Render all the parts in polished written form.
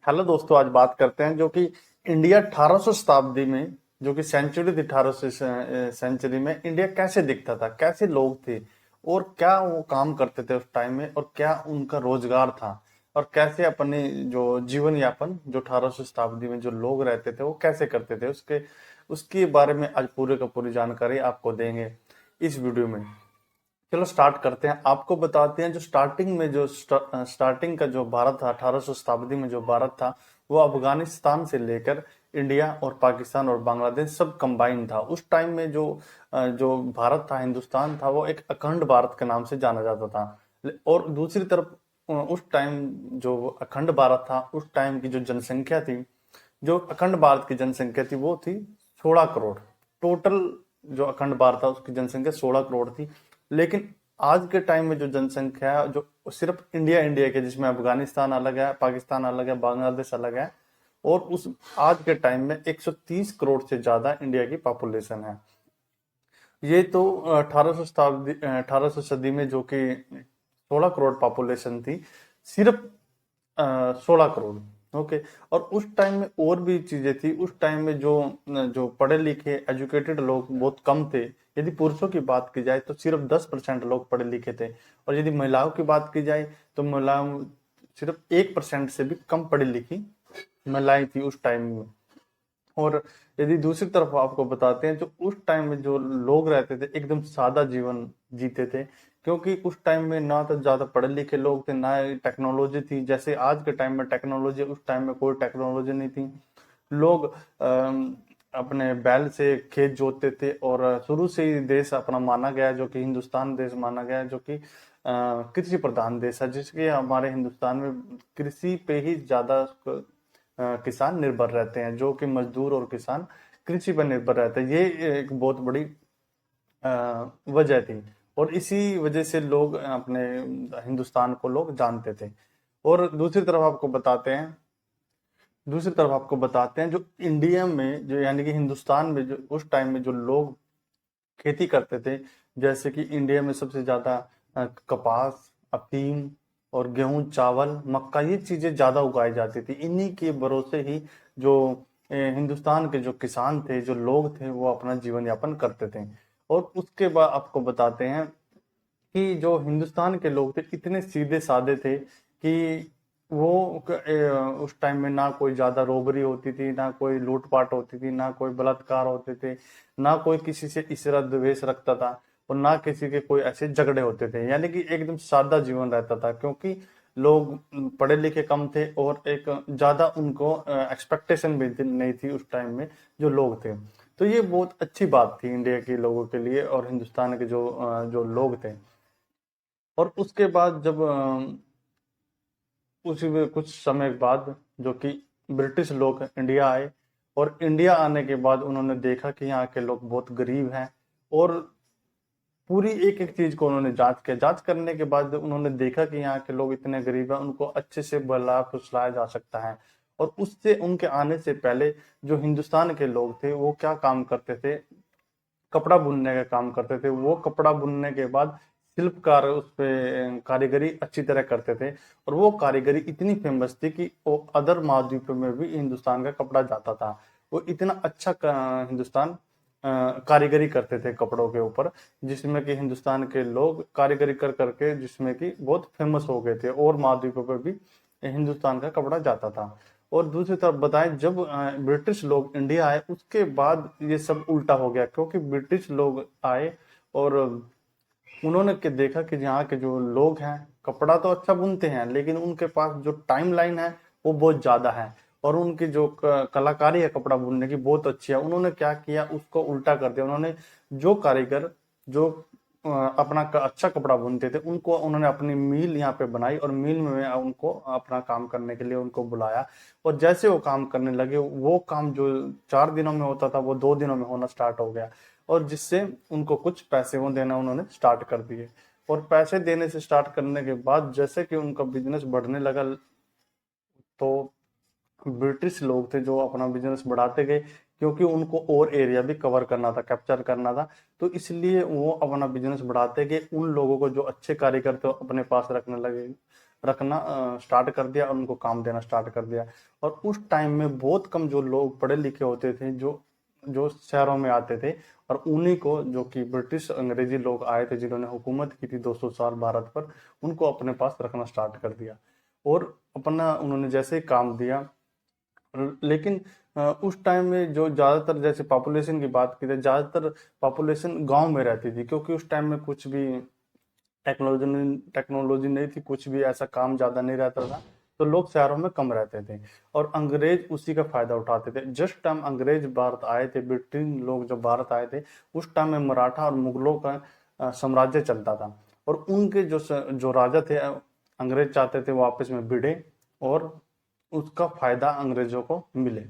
Hello दोस्तों, आज बात करते हैं जो कि इंडिया 1800 शताब्दी में, जो कि सेंचुरी थी 1800 सेंचुरी में इंडिया कैसे दिखता था, कैसे लोग थे और क्या वो काम करते थे उस टाइम में और क्या उनका रोजगार था और कैसे अपने जो जीवन यापन जो 1800 शताब्दी में जो लोग रहते थे वो कैसे करते थे, उसके उसके बारे में आज पूरे का पूरी जानकारी आपको देंगे इस वीडियो में। चलो स्टार्ट करते हैं। आपको बताते हैं जो स्टार्टिंग में जो स्टार्टिंग का जो भारत था 1800 शताब्दी में जो भारत था वो अफगानिस्तान से लेकर इंडिया और पाकिस्तान और बांग्लादेश सब कंबाइन था। उस टाइम में जो भारत था, हिंदुस्तान था, वो एक अखंड भारत के नाम से जाना जाता था। और दूसरी तरफ उस टाइम जो अखंड भारत था उस टाइम की जो जनसंख्या थी, जो अखंड भारत की जनसंख्या थी वो थी 16 करोड़। टोटल जो अखंड भारत था उसकी जनसंख्या 16 करोड़ थी। लेकिन आज के टाइम में जो जनसंख्या है, जो सिर्फ इंडिया इंडिया के, जिसमें अफगानिस्तान अलग है, पाकिस्तान अलग है, बांग्लादेश अलग है, और उस आज के टाइम में 130 करोड़ से ज्यादा इंडिया की पॉपुलेशन है। ये तो 1800 सदी में जो कि 16 करोड़ पॉपुलेशन थी, सिर्फ 16 करोड़। ओके। और उस टाइम में और भी चीजें थी। उस टाइम में जो जो पढ़े लिखे एजुकेटेड लोग बहुत कम थे। यदि पुरुषों की बात की जाए तो सिर्फ 10% लोग पढ़े लिखे थे, और यदि महिलाओं की बात की जाए तो महिलाओं सिर्फ 1% से भी कम पढ़ी लिखी महिलाएं थी उस टाइम में। और यदि दूसरी तरफ आपको बताते हैं, जो उस टाइम में जो लोग रहते थे एकदम सादा जीवन जीते थे, क्योंकि उस टाइम में ना तो ज्यादा पढ़े लिखे लोग थे, ना टेक्नोलॉजी थी। जैसे आज के टाइम में टेक्नोलॉजी, उस टाइम में कोई टेक्नोलॉजी नहीं थी। लोग अपने बैल से खेत जोतते थे, और शुरू से ही देश अपना माना गया जो कि हिंदुस्तान देश माना गया, जो कि कृषि प्रधान देश है, जिसके हमारे हिंदुस्तान में कृषि पे ही ज्यादा किसान निर्भर रहते हैं। जो कि मजदूर और किसान कृषि पर निर्भर रहते हैं, ये एक बहुत बड़ी वजह थी। और इसी वजह से लोग अपने हिंदुस्तान को लोग जानते थे। और दूसरी तरफ आपको बताते हैं जो इंडिया में जो, यानी कि हिंदुस्तान में जो उस टाइम में जो लोग खेती करते थे, जैसे कि इंडिया में सबसे ज्यादा कपास, अफीम और गेहूं, चावल, मक्का, ये चीजें ज्यादा उगाई जाती थी। इन्हीं के भरोसे ही जो हिंदुस्तान के जो किसान थे, जो लोग थे, वो अपना जीवन यापन करते थे। और उसके बाद आपको बताते हैं कि जो हिंदुस्तान के लोग थे इतने सीधे साधे थे कि वो उस टाइम में ना कोई ज्यादा रोबरी होती थी, ना कोई लूटपाट होती थी, ना कोई बलात्कार होते थे, ना कोई किसी से इशरत द्वेष रखता था, और ना किसी के कोई ऐसे झगड़े होते थे। यानी कि एकदम सादा जीवन रहता था, क्योंकि लोग पढ़े लिखे कम थे और एक ज्यादा उनको एक्सपेक्टेशन भी नहीं थी उस टाइम में जो लोग थे। तो ये बहुत अच्छी बात थी इंडिया के लोगों के लिए और हिंदुस्तान के जो लोग थे। और उसके बाद जब उसी में कुछ समय बाद जो कि ब्रिटिश लोग इंडिया आए, और इंडिया आने के बाद उन्होंने देखा कि यहाँ के लोग बहुत गरीब हैं, और पूरी एक एक चीज को उन्होंने जांच किया। जांच करने के बाद उन्होंने देखा कि यहाँ के लोग इतने गरीब हैं, उनको अच्छे से भला फुसलाया जा सकता है। और उससे उनके आने से पहले जो हिंदुस्तान के लोग थे वो क्या काम करते थे, कपड़ा बुनने का काम करते थे। वो कपड़ा बुनने के बाद शिल्पकार उस पे कारीगरी अच्छी तरह करते थे, और वो कारीगरी इतनी फेमस थी कि वो अदर महाद्वीप में भी हिंदुस्तान का कपड़ा जाता था। वो इतना अच्छा हिंदुस्तान कारीगरी करते थे कपड़ों के ऊपर, जिसमें कि हिंदुस्तान के लोग कारीगरी कर करके जिसमें कि बहुत फेमस हो गए थे, और महाद्वीपों पर भी हिंदुस्तान का कपड़ा जाता था। और दूसरी तरफ बताएं, जब ब्रिटिश लोग इंडिया आए उसके बाद ये सब उल्टा हो गया, क्योंकि ब्रिटिश लोग आए और उन्होंने के देखा कि यहाँ के जो लोग हैं कपड़ा तो अच्छा बुनते हैं, लेकिन उनके पास जो टाइम लाइन है वो बहुत ज्यादा है, और उनकी जो कलाकारी है कपड़ा बुनने की बहुत अच्छी है। उन्होंने क्या किया, उसको उल्टा कर दिया। उन्होंने जो कारीगर जो अपना अच्छा कपड़ा बुनते थे उनको उन्होंने अपनी मील यहाँ पे बनाई, और मील में उनको अपना काम करने के लिए उनको बुलाया। और जैसे वो काम करने लगे, वो काम जो 4 दिनों में होता था वो 2 दिनों में होना स्टार्ट हो गया, और जिससे उनको कुछ पैसे वो देना उन्होंने स्टार्ट कर दिए। और पैसे देने से स्टार्ट करने के बाद जैसे कि उनका बिजनेस बढ़ने लगा, तो ब्रिटिश लोग थे जो अपना बिजनेस बढ़ाते गए, क्योंकि उनको और एरिया भी कवर करना था, कैप्चर करना था। तो इसलिए वो अपना बिजनेस बढ़ाते गए, उन लोगों को जो अच्छे कारीगर थे अपने पास रखने लगे। रखना स्टार्ट कर दिया और उनको काम देना स्टार्ट कर दिया। और उस टाइम में बहुत कम जो लोग पढ़े लिखे होते थे जो जो शहरों में आते थे, और उन्हीं को जो कि ब्रिटिश अंग्रेजी लोग आए थे जिन्होंने हुकूमत की थी 200 साल भारत पर, उनको अपने पास रखना स्टार्ट कर दिया और अपना उन्होंने जैसे ही काम दिया। लेकिन उस टाइम में जो ज्यादातर, जैसे पॉपुलेशन की बात की जाए, ज्यादातर पॉपुलेशन गांव में रहती थी, क्योंकि उस टाइम में कुछ भी टेक्नोलॉजी नहीं थी, कुछ भी ऐसा काम ज्यादा नहीं रहता था, तो लोग शहरों में कम रहते थे और अंग्रेज उसी का फायदा उठाते थे। जिस टाइम अंग्रेज भारत आए थे, ब्रिटेन लोग जब भारत आए थे, उस टाइम में मराठा और मुगलों का साम्राज्य चलता था और उनके जो राजा थे, अंग्रेज चाहते थे वो आपस में भिड़े और उसका फायदा अंग्रेजों को मिले,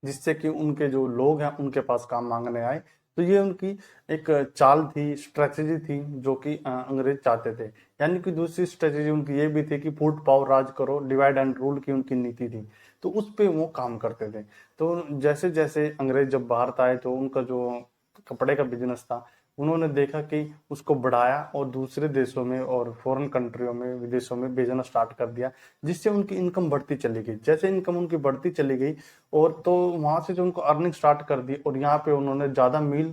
जिससे कि उनके जो लोग हैं उनके पास काम मांगने आए। तो ये उनकी एक चाल थी, स्ट्रेटेजी थी, जो कि अंग्रेज चाहते थे। यानी कि दूसरी स्ट्रेटेजी उनकी ये भी थी कि फूट पाओ राज करो, डिवाइड एंड रूल की उनकी नीति थी, तो उस पे वो काम करते थे। तो जैसे जैसे अंग्रेज जब भारत आए तो उनका जो कपड़े का बिजनेस था, उन्होंने देखा कि उसको बढ़ाया और दूसरे देशों में और फॉरेन कंट्रियों में, विदेशों में भेजना स्टार्ट कर दिया, जिससे उनकी इनकम बढ़ती चली गई। जैसे इनकम उनकी बढ़ती चली गई और तो वहां से जो उनको अर्निंग स्टार्ट कर दी और यहाँ पे उन्होंने ज्यादा मिल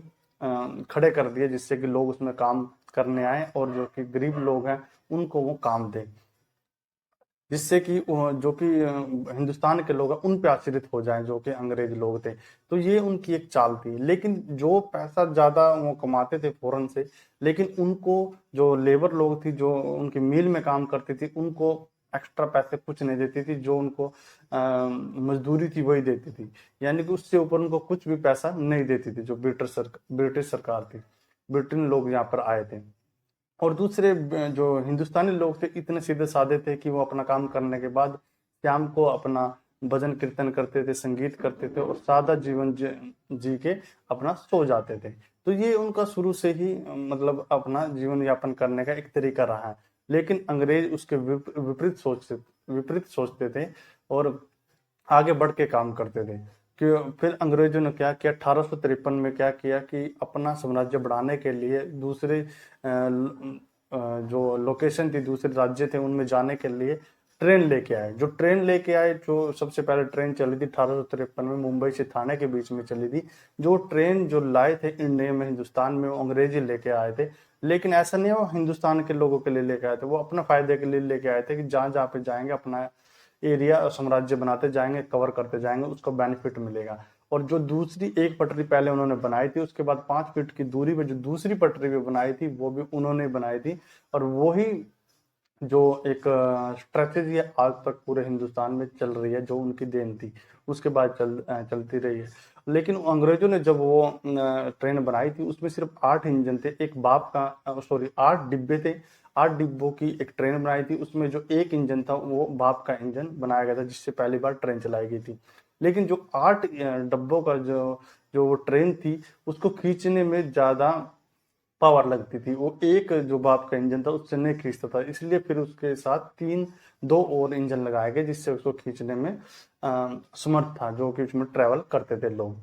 खड़े कर दिए, जिससे कि लोग उसमें काम करने आए और जो कि गरीब लोग हैं उनको वो काम दे, जिससे कि जो कि हिंदुस्तान के लोग हैं उन पे आश्रित हो जाएं जो कि अंग्रेज लोग थे। तो ये उनकी एक चाल थी। लेकिन जो पैसा ज्यादा वो कमाते थे फॉरेन से, लेकिन उनको जो लेबर लोग थी जो उनकी मिल में काम करती थी, उनको एक्स्ट्रा पैसे कुछ नहीं देती थी, जो उनको मजदूरी थी वही देती थी। यानी कि उससे ऊपर उनको कुछ भी पैसा नहीं देती थी जो ब्रिटिश सरकार थी, ब्रिटेन लोग यहाँ पर आए थे। और दूसरे जो हिंदुस्तानी लोग थे इतने सीधे साधे थे कि वो अपना काम करने के बाद शाम को अपना भजन कीर्तन करते थे, संगीत करते थे और सादा जीवन जी के अपना सो जाते थे। तो ये उनका शुरू से ही मतलब अपना जीवन यापन करने का एक तरीका रहा है। लेकिन अंग्रेज उसके विपरीत सोचते थे और आगे बढ़ के काम करते थे। कि फिर अंग्रेजों ने क्या किया, 1853 में क्या किया कि अपना साम्राज्य बढ़ाने के लिए दूसरे जो लोकेशन थी, दूसरे राज्य थे, उनमें जाने के लिए ट्रेन लेके आए। जो ट्रेन लेके आए, जो सबसे पहले ट्रेन चली थी 1853 में मुंबई से थाने के बीच में चली थी। जो ट्रेन जो लाए थे इंडिया में, हिंदुस्तान में, वो अंग्रेजी लेके आए थे। लेकिन ऐसा नहीं है वो हिंदुस्तान के लोगों के लिए लेके आए थे, वो अपने फायदे के लिए लेके आए थे कि जहां जहां पे जाएंगे अपना एरिया और साम्राज्य बनाते जाएंगे, कवर करते जाएंगे, उसको बेनिफिट मिलेगा। और जो दूसरी एक पटरी पहले उन्होंने बनाई थी, उसके बाद 5 फीट की दूरी पे जो दूसरी पटरी भी बनाई थी वो भी उन्होंने बनाई थी। और वही जो एक स्ट्रेटेजी है आज तक पूरे हिंदुस्तान में चल रही है, जो उनकी देन थी, उसके बाद चलती रही है। लेकिन अंग्रेजों ने जब वो ट्रेन बनाई थी उसमें सिर्फ 8 इंजन थे, एक बाप का सॉरी 8 डिब्बे थे। 8 डिब्बों की एक ट्रेन बनाई थी, उसमें जो एक इंजन था वो बाप का इंजन बनाया गया था, जिससे पहली बार ट्रेन चलाई गई थी। लेकिन जो 8 डब्बों का जो जो वो ट्रेन थी, उसको खींचने में ज्यादा पावर लगती थी, वो एक जो बाप का इंजन था उससे नहीं खींचता था, इसलिए फिर उसके साथ दो और इंजन लगाए गए, जिससे उसको खींचने में समर्थ था, जो कि उसमें ट्रेवल करते थे लोग।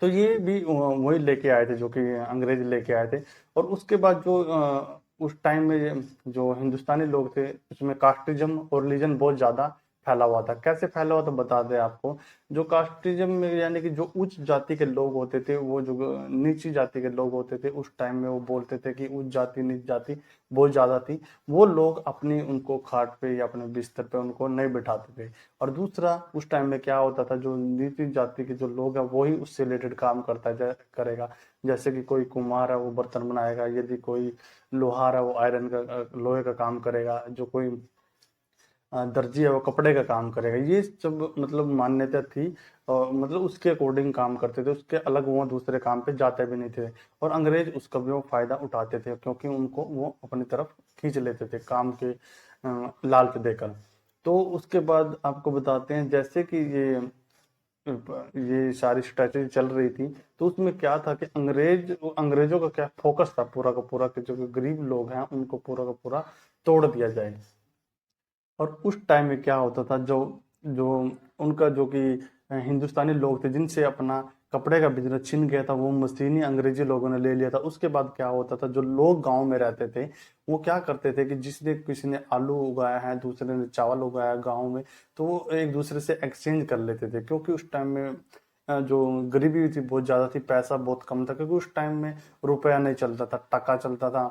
तो ये भी वही लेके आए थे जो कि अंग्रेज लेके आए थे। और उसके बाद जो उस टाइम में जो हिंदुस्तानी लोग थे उसमें कास्टिज्म और रिलीजन बहुत ज्यादा फैला हुआ था। कैसे फैला हुआ था बता दें आपको। जो कास्टिज्म में यानी कि जो उच्च जाति के लोग होते थे, वो जो नीची जाति के लोग होते थे, उस टाइम में वो बोलते थे कि उच्च जाति नीच जाति बहुत ज्यादा थी, वो लोग अपनी उनको खाट पे या अपने बिस्तर पे उनको नहीं बिठाते थे। और दूसरा उस टाइम में क्या होता था, जो नीची जाति के जो लोग हैं वही उससे रिलेटेड काम करेगा। जैसे कि कोई कुम्हार है वो बर्तन बनाएगा, यदि कोई लोहार है वो आयरन का लोहे का काम करेगा, जो कोई दर्जी है वो कपड़े का काम करेगा। ये सब मतलब मान्यता थी और मतलब उसके अकॉर्डिंग काम करते थे, उसके अलग वो दूसरे काम पे जाते भी नहीं थे। और अंग्रेज उसका भी वो फायदा उठाते थे, क्योंकि उनको वो अपनी तरफ खींच लेते थे काम के लालच देकर। तो उसके बाद आपको बताते हैं, जैसे कि ये सारी स्ट्रेटेजी चल रही थी, तो उसमें क्या था कि अंग्रेजों का क्या फोकस था पूरा का पूरा, कि जो गरीब लोग हैं उनको पूरा का पूरा तोड़ दिया जाए। और उस टाइम में क्या होता था, जो जो उनका जो कि हिंदुस्तानी लोग थे जिनसे अपना कपड़े का बिजनेस छिन गया था, वो मशीन ही अंग्रेजी लोगों ने ले लिया था। उसके बाद क्या होता था, जो लोग गांव में रहते थे वो क्या करते थे कि जिसने किसी ने आलू उगाया है, दूसरे ने चावल उगाया गांव में, तो वो एक दूसरे से एक्सचेंज कर लेते थे। क्योंकि उस टाइम में जो गरीबी थी बहुत ज्यादा थी, पैसा बहुत कम था, क्योंकि उस टाइम में रुपया नहीं चलता था, टका चलता था।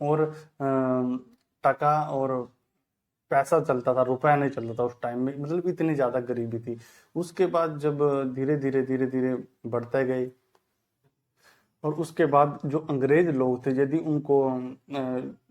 और टका और पैसा चलता था, रुपया नहीं चलता था उस टाइम में, मतलब इतनी ज्यादा गरीबी थी। उसके बाद जब धीरे धीरे बढ़ते गए, और उसके बाद जो अंग्रेज लोग थे, यदि उनको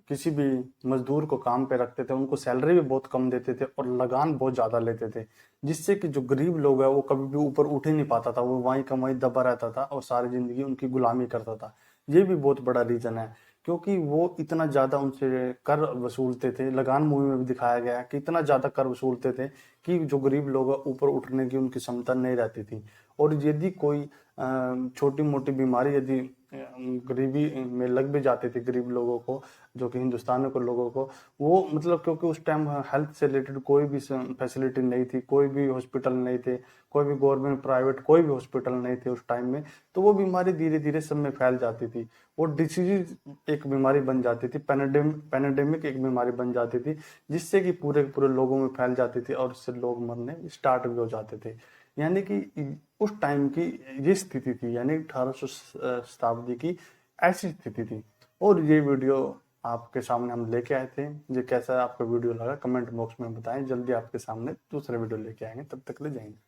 किसी भी मजदूर को काम पे रखते थे, उनको सैलरी भी बहुत कम देते थे और लगान बहुत ज्यादा लेते थे, जिससे कि जो गरीब लोग है वो कभी भी ऊपर उठ ही नहीं पाता था, वो वहीं का वहीं दबा रहता था और सारी जिंदगी उनकी गुलामी करता था। ये भी बहुत बड़ा रीजन है, क्योंकि वो इतना ज्यादा उनसे कर वसूलते थे। लगान मूवी में भी दिखाया गया है कि इतना ज्यादा कर वसूलते थे कि जो गरीब लोग हैं, ऊपर उठने की उनकी क्षमता नहीं रहती थी। और यदि कोई छोटी मोटी बीमारी यदि गरीबी में लग भी जाती थी गरीब लोगों को, जो कि हिंदुस्तान के लोगों को, वो मतलब क्योंकि उस टाइम हेल्थ से रिलेटेड कोई भी फैसिलिटी नहीं थी, कोई भी हॉस्पिटल नहीं थे, कोई भी गवर्नमेंट प्राइवेट कोई भी हॉस्पिटल नहीं थे उस टाइम में, तो वो बीमारी धीरे धीरे सब में फैल जाती थी। वो डिसीज एक बीमारी बन जाती थी, पेनेडेमिक एक बीमारी बन जाती थी, जिससे कि पूरे पूरे लोगों में फैल जाती थी और उससे लोग मरने स्टार्ट भी हो जाते थे। यानी कि उस टाइम की ये स्थिति थी, यानी 1800 शताब्दी की ऐसी स्थिति थी। और ये वीडियो आपके सामने हम लेके आए थे। ये कैसा आपका वीडियो लगा कमेंट बॉक्स में बताएं। जल्दी आपके सामने दूसरा वीडियो लेके आएंगे, तब तक ले जाएंगे।